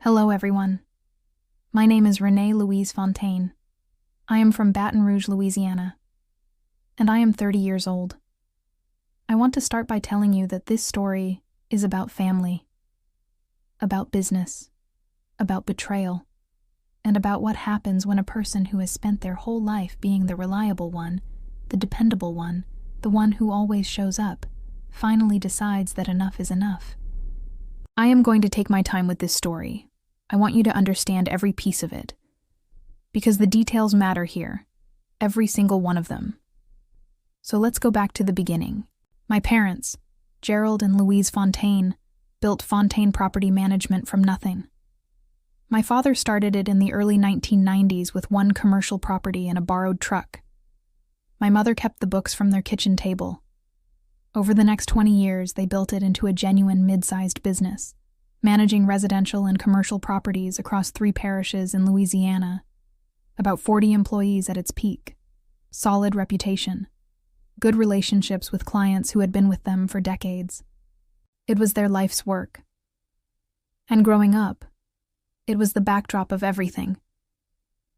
Hello, everyone. My name is Renee Louise Fontaine. I am from Baton Rouge, Louisiana, and I am 30 years old. I want to start by telling you that this story is about family, about business, about betrayal, and about what happens when a person who has spent their whole life being the reliable one, the dependable one, the one who always shows up, finally decides that enough is enough. I am going to take my time with this story. I want you to understand every piece of it, because the details matter here, every single one of them. So let's go back to the beginning. My parents, Gerald and Louise Fontaine, built Fontaine Property Management from nothing. My father started it in the early 1990s with one commercial property and a borrowed truck. My mother kept the books from their kitchen table. Over the next 20 years, they built it into a genuine mid-sized business, managing residential and commercial properties across 3 parishes in Louisiana, about 40 employees at its peak, solid reputation, good relationships with clients who had been with them for decades. It was their life's work. And growing up, it was the backdrop of everything.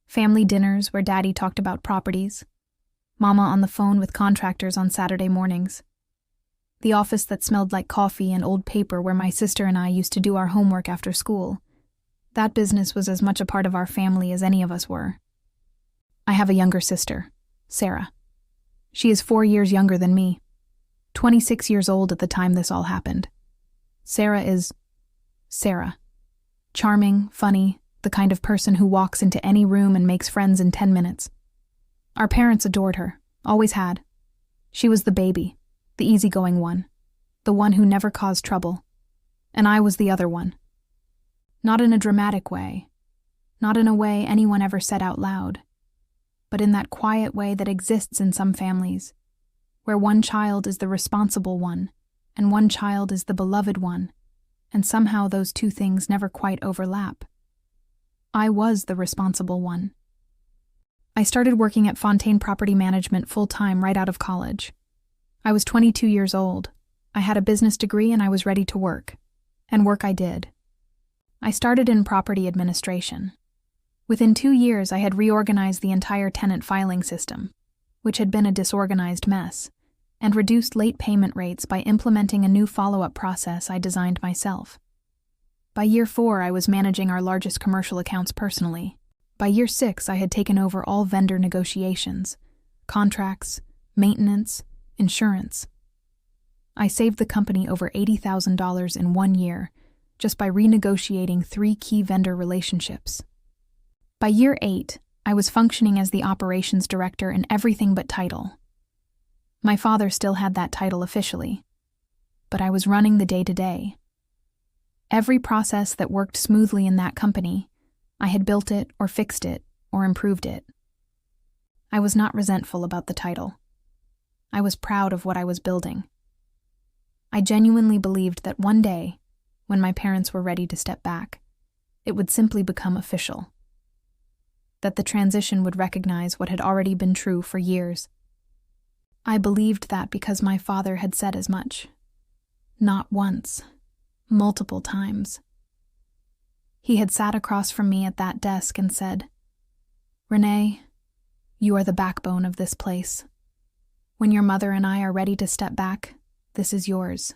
Family dinners where Daddy talked about properties, Mama on the phone with contractors on Saturday mornings, the office that smelled like coffee and old paper where my sister and I used to do our homework after school. That business was as much a part of our family as any of us were. I have a younger sister, Sarah. She is 4 years younger than me, 26 years old at the time this all happened. Sarah is Sarah. Charming, funny, the kind of person who walks into any room and makes friends in 10 minutes. Our parents adored her, always had. She was the baby, the easygoing one, the one who never caused trouble, and I was the other one. Not in a dramatic way, not in a way anyone ever said out loud, but in that quiet way that exists in some families, where one child is the responsible one, and one child is the beloved one, and somehow those two things never quite overlap. I was the responsible one. I started working at Fontaine Property Management full-time right out of college. I was 22 years old. I had a business degree and I was ready to work. And work I did. I started in property administration. Within 2 years, I had reorganized the entire tenant filing system, which had been a disorganized mess, and reduced late payment rates by implementing a new follow-up process I designed myself. By year 4, I was managing our largest commercial accounts personally. By year 6, I had taken over all vendor negotiations, contracts, maintenance, insurance. I saved the company over $80,000 in 1 year just by renegotiating 3 key vendor relationships. By year 8, I was functioning as the operations director in everything but title. My father still had that title officially, but I was running the day-to-day. Every process that worked smoothly in that company, I had built it or fixed it or improved it. I was not resentful about the title. I was proud of what I was building. I genuinely believed that one day, when my parents were ready to step back, it would simply become official. That the transition would recognize what had already been true for years. I believed that because my father had said as much. Not once, multiple times. He had sat across from me at that desk and said, "Renee, you are the backbone of this place. When your mother and I are ready to step back, this is yours."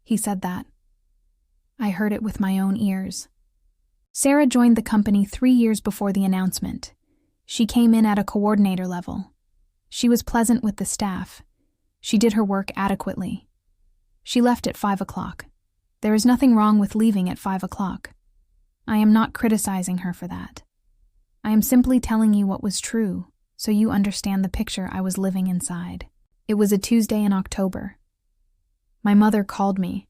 He said that. I heard it with my own ears. Sarah joined the company 3 years before the announcement. She came in at a coordinator level. She was pleasant with the staff. She did her work adequately. She left at 5 o'clock. There is nothing wrong with leaving at 5 o'clock. I am not criticizing her for that. I am simply telling you what was true, so you understand the picture I was living inside. It was a Tuesday in October. My mother called me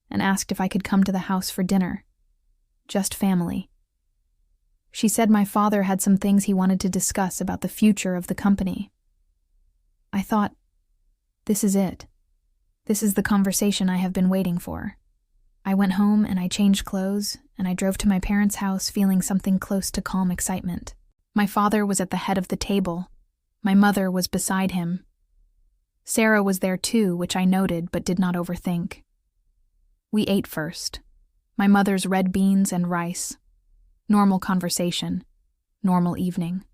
and asked if I could come to the house for dinner. Just family. She said my father had some things he wanted to discuss about the future of the company. I thought, this is it. This is the conversation I have been waiting for. I went home and I changed clothes and I drove to my parents' house feeling something close to calm excitement. My father was at the head of the table. My mother was beside him. Sarah was there too, which I noted but did not overthink. We ate first. My mother's red beans and rice. Normal conversation. Normal evening.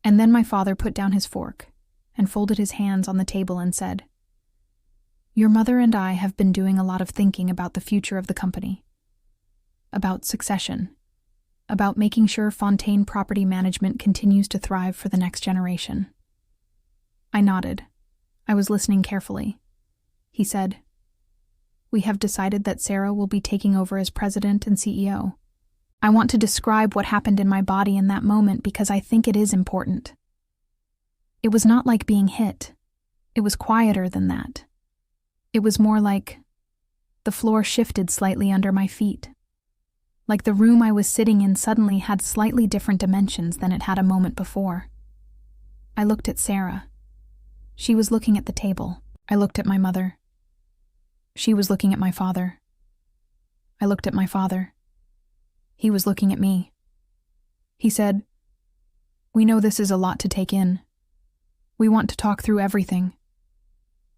And then my father put down his fork and folded his hands on the table and said, "Your mother and I have been doing a lot of thinking about the future of the company. About succession. About making sure Fontaine Property Management continues to thrive for the next generation." I nodded. I was listening carefully. He said, "We have decided that Sarah will be taking over as president and CEO. I want to describe what happened in my body in that moment because I think it is important. It was not like being hit. It was quieter than that. It was more like the floor shifted slightly under my feet. Like the room I was sitting in suddenly had slightly different dimensions than it had a moment before. I looked at Sarah. She was looking at the table. I looked at my mother. She was looking at my father. I looked at my father. He was looking at me. He said, "We know this is a lot to take in. We want to talk through everything."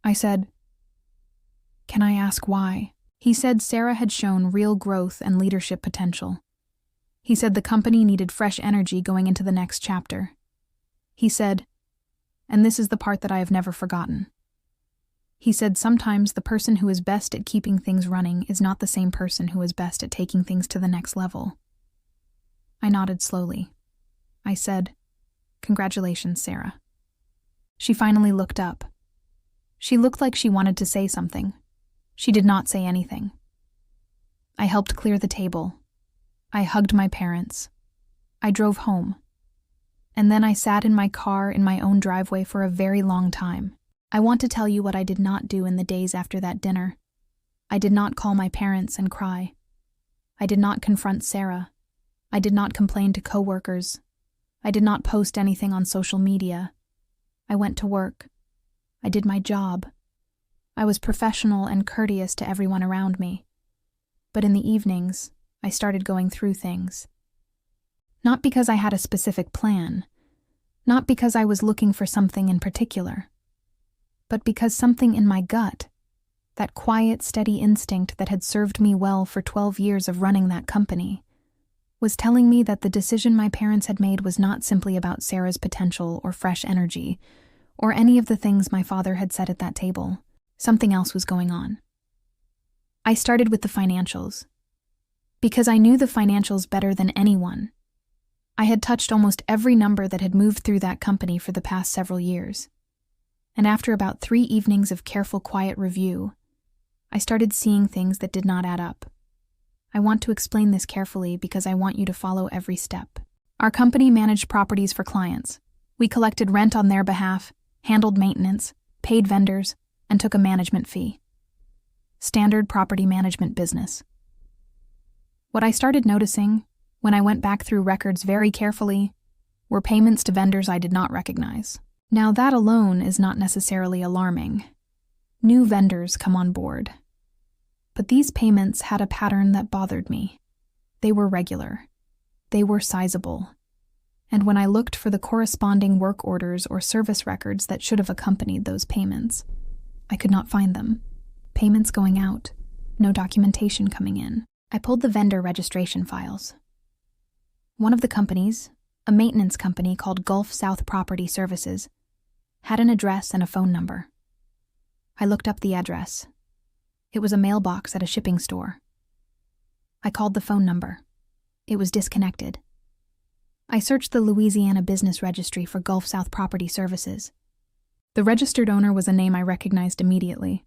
I said, "Can I ask why?" He said Sarah had shown real growth and leadership potential. He said the company needed fresh energy going into the next chapter. He said, and this is the part that I have never forgotten. He said sometimes the person who is best at keeping things running is not the same person who is best at taking things to the next level. I nodded slowly. I said, "Congratulations, Sarah." She finally looked up. She looked like she wanted to say something. She did not say anything. I helped clear the table. I hugged my parents. I drove home. And then I sat in my car in my own driveway for a very long time. I want to tell you what I did not do in the days after that dinner. I did not call my parents and cry. I did not confront Sarah. I did not complain to coworkers. I did not post anything on social media. I went to work. I did my job. I was professional and courteous to everyone around me. But in the evenings, I started going through things. Not because I had a specific plan, not because I was looking for something in particular, but because something in my gut, that quiet, steady instinct that had served me well for 12 years of running that company, was telling me that the decision my parents had made was not simply about Sarah's potential or fresh energy, or any of the things my father had said at that table. Something else was going on. I started with the financials, because I knew the financials better than anyone. I had touched almost every number that had moved through that company for the past several years. And after about 3 evenings of careful, quiet review, I started seeing things that did not add up. I want to explain this carefully because I want you to follow every step. Our company managed properties for clients. We collected rent on their behalf, handled maintenance, paid vendors, and took a management fee. Standard property management business. What I started noticing, when I went back through records very carefully, were payments to vendors I did not recognize. Now that alone is not necessarily alarming. New vendors come on board. But these payments had a pattern that bothered me. They were regular. They were sizable. And when I looked for the corresponding work orders or service records that should have accompanied those payments, I could not find them. Payments going out, no documentation coming in. I pulled the vendor registration files. One of the companies, a maintenance company called Gulf South Property Services, had an address and a phone number. I looked up the address. It was a mailbox at a shipping store. I called the phone number. It was disconnected. I searched the Louisiana Business Registry for Gulf South Property Services. The registered owner was a name I recognized immediately.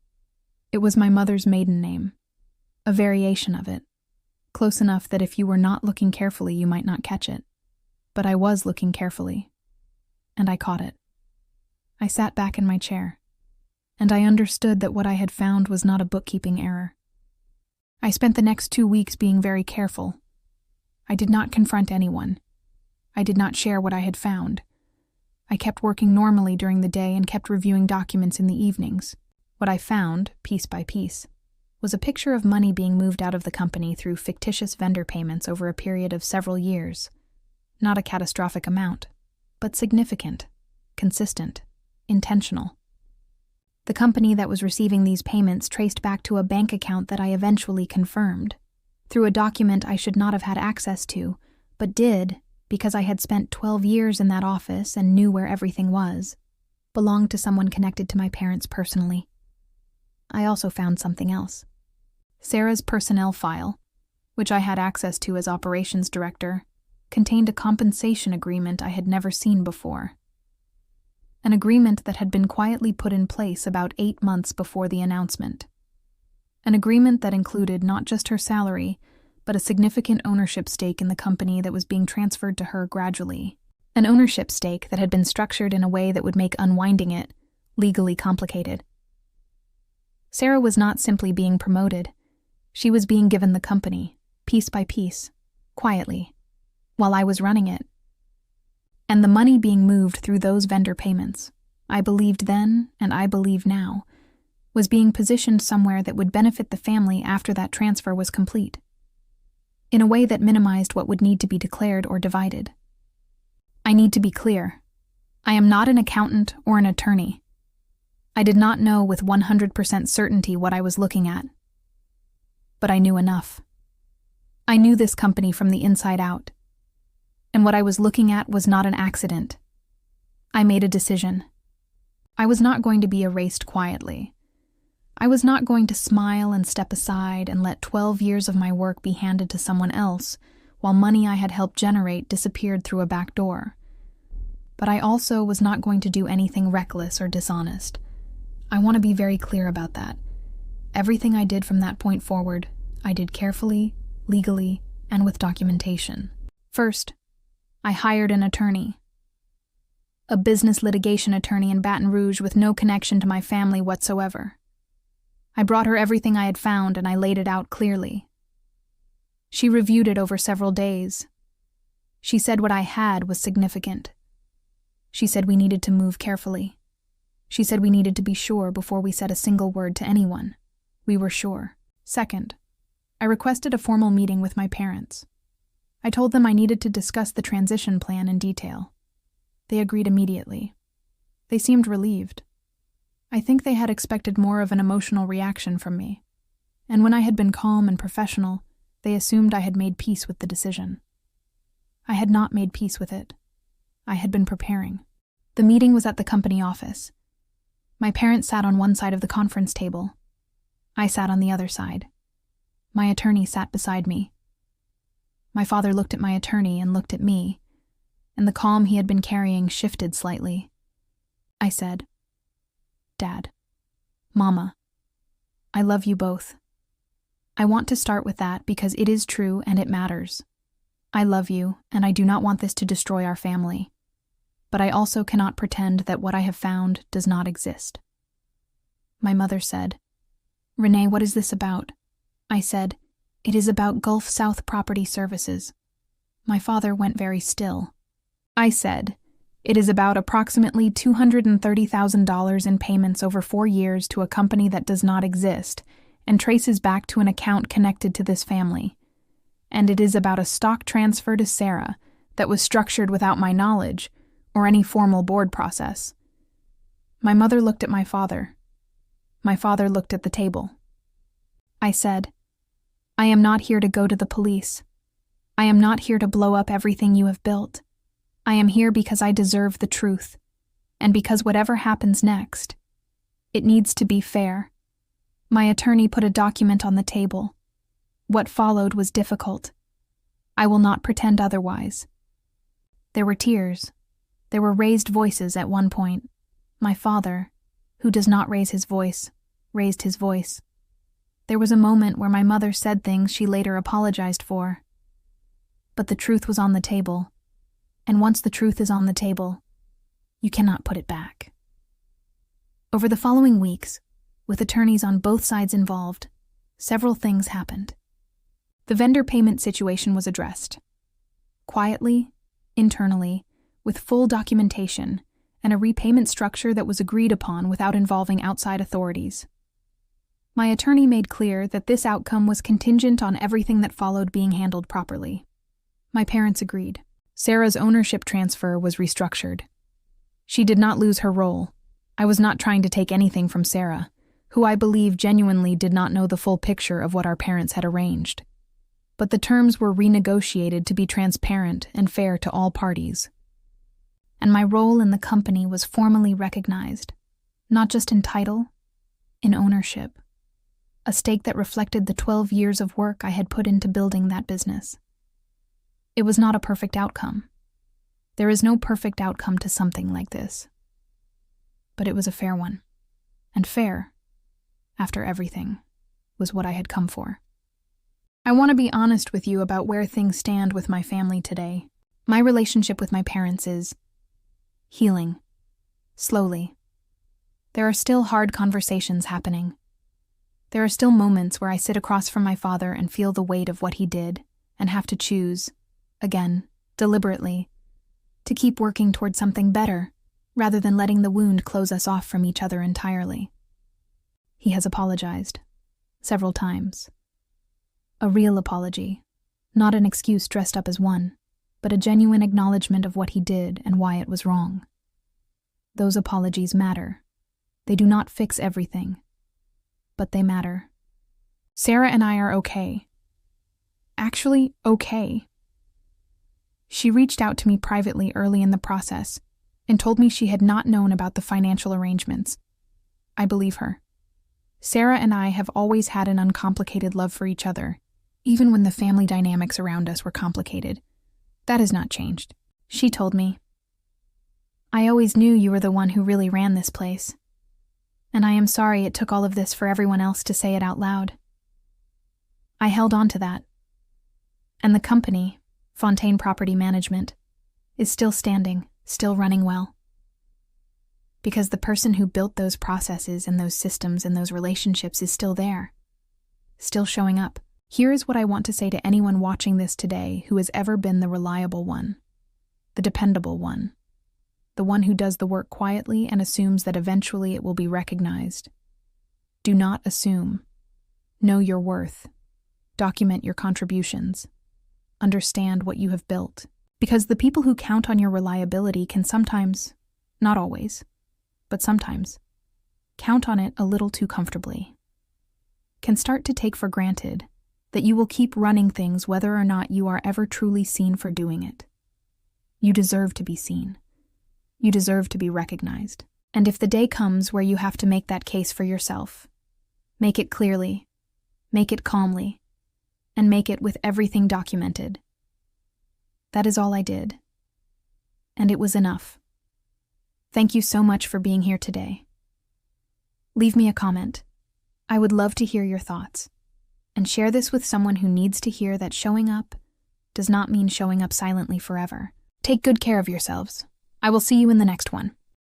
It was my mother's maiden name, a variation of it, close enough that if you were not looking carefully you might not catch it. But I was looking carefully, and I caught it. I sat back in my chair, and I understood that what I had found was not a bookkeeping error. I spent the next 2 weeks being very careful. I did not confront anyone. I did not share what I had found. I kept working normally during the day and kept reviewing documents in the evenings. What I found, piece by piece, was a picture of money being moved out of the company through fictitious vendor payments over a period of several years. Not a catastrophic amount, but significant, consistent, intentional. The company that was receiving these payments traced back to a bank account that I eventually confirmed. through a document I should not have had access to, but did because I had spent 12 years in that office and knew where everything was, belonged to someone connected to my parents personally. I also found something else. Sarah's personnel file, which I had access to as operations director, contained a compensation agreement I had never seen before. An agreement that had been quietly put in place about 8 months before the announcement. An agreement that included not just her salary, but a significant ownership stake in the company that was being transferred to her gradually. An ownership stake that had been structured in a way that would make unwinding it legally complicated. Sarah was not simply being promoted. She was being given the company, piece by piece, quietly, while I was running it. And the money being moved through those vendor payments, I believed then, and I believe now, was being positioned somewhere that would benefit the family after that transfer was complete, in a way that minimized what would need to be declared or divided. I need to be clear. I am not an accountant or an attorney. I did not know with 100% certainty what I was looking at. But I knew enough. I knew this company from the inside out. And what I was looking at was not an accident. I made a decision. I was not going to be erased quietly. I was not going to smile and step aside and let 12 years of my work be handed to someone else while money I had helped generate disappeared through a back door. But I also was not going to do anything reckless or dishonest. I want to be very clear about that. Everything I did from that point forward, I did carefully, legally, and with documentation. First, I hired an attorney. A business litigation attorney in Baton Rouge with no connection to my family whatsoever. I brought her everything I had found and I laid it out clearly. She reviewed it over several days. She said what I had was significant. She said we needed to move carefully. She said we needed to be sure before we said a single word to anyone. We were sure. Second, I requested a formal meeting with my parents. I told them I needed to discuss the transition plan in detail. They agreed immediately. They seemed relieved. I think they had expected more of an emotional reaction from me, and when I had been calm and professional, they assumed I had made peace with the decision. I had not made peace with it. I had been preparing. The meeting was at the company office. My parents sat on one side of the conference table. I sat on the other side. My attorney sat beside me. My father looked at my attorney and looked at me, and the calm he had been carrying shifted slightly. I said, "Dad, Mama, I love you both. I want to start with that because it is true and it matters. I love you, and I do not want this to destroy our family. But I also cannot pretend that what I have found does not exist." My mother said, "Renee, what is this about?" I said, "It is about Gulf South Property Services." My father went very still. I said, "It is about approximately $230,000 in payments over 4 years to a company that does not exist and traces back to an account connected to this family. And it is about a stock transfer to Sarah that was structured without my knowledge or any formal board process." My mother looked at my father. My father looked at the table. I said, "I am not here to go to the police. I am not here to blow up everything you have built. I am here because I deserve the truth, and because whatever happens next, it needs to be fair." My attorney put a document on the table. What followed was difficult. I will not pretend otherwise. There were tears. There were raised voices at one point. My father, who does not raise his voice, raised his voice. There was a moment where my mother said things she later apologized for. But the truth was on the table. And once the truth is on the table, you cannot put it back. Over the following weeks, with attorneys on both sides involved, several things happened. The vendor payment situation was addressed. Quietly, internally, with full documentation, and a repayment structure that was agreed upon without involving outside authorities. My attorney made clear that this outcome was contingent on everything that followed being handled properly. My parents agreed. Sarah's ownership transfer was restructured. She did not lose her role. I was not trying to take anything from Sarah, who I believe genuinely did not know the full picture of what our parents had arranged. but the terms were renegotiated to be transparent and fair to all parties. And my role in the company was formally recognized, not just in title, in ownership, a stake that reflected the 12 years of work I had put into building that business. It was not a perfect outcome. There is no perfect outcome to something like this. But it was a fair one. And fair, after everything, was what I had come for. I want to be honest with you about where things stand with my family today. My relationship with my parents is healing, slowly. There are still hard conversations happening. There are still moments where I sit across from my father and feel the weight of what he did and have to choose, again, deliberately, to keep working toward something better rather than letting the wound close us off from each other entirely. He has apologized, several times. A real apology, not an excuse dressed up as one, but a genuine acknowledgement of what he did and why it was wrong. Those apologies matter. They do not fix everything, but they matter. Sarah and I are okay. Actually, okay. She reached out to me privately early in the process and told me she had not known about the financial arrangements. I believe her. Sarah and I have always had an uncomplicated love for each other, even when the family dynamics around us were complicated. That has not changed. She told me, "I always knew you were the one who really ran this place. And I am sorry it took all of this for everyone else to say it out loud." I held on to that. And the company, Fontaine Property Management, is still standing, still running well. Because the person who built those processes and those systems and those relationships is still there, still showing up. Here is what I want to say to anyone watching this today who has ever been the reliable one, the dependable one, the one who does the work quietly and assumes that eventually it will be recognized. Do not assume. Know your worth. Document your contributions. Understand what you have built. Because the people who count on your reliability can sometimes, not always, but sometimes, count on it a little too comfortably. Can start to take for granted that you will keep running things whether or not you are ever truly seen for doing it. You deserve to be seen. You deserve to be recognized. And if the day comes where you have to make that case for yourself, make it clearly, make it calmly, and make it with everything documented. That is all I did. And it was enough. Thank you so much for being here today. Leave me a comment. I would love to hear your thoughts. And share this with someone who needs to hear that showing up does not mean showing up silently forever. Take good care of yourselves. I will see you in the next one.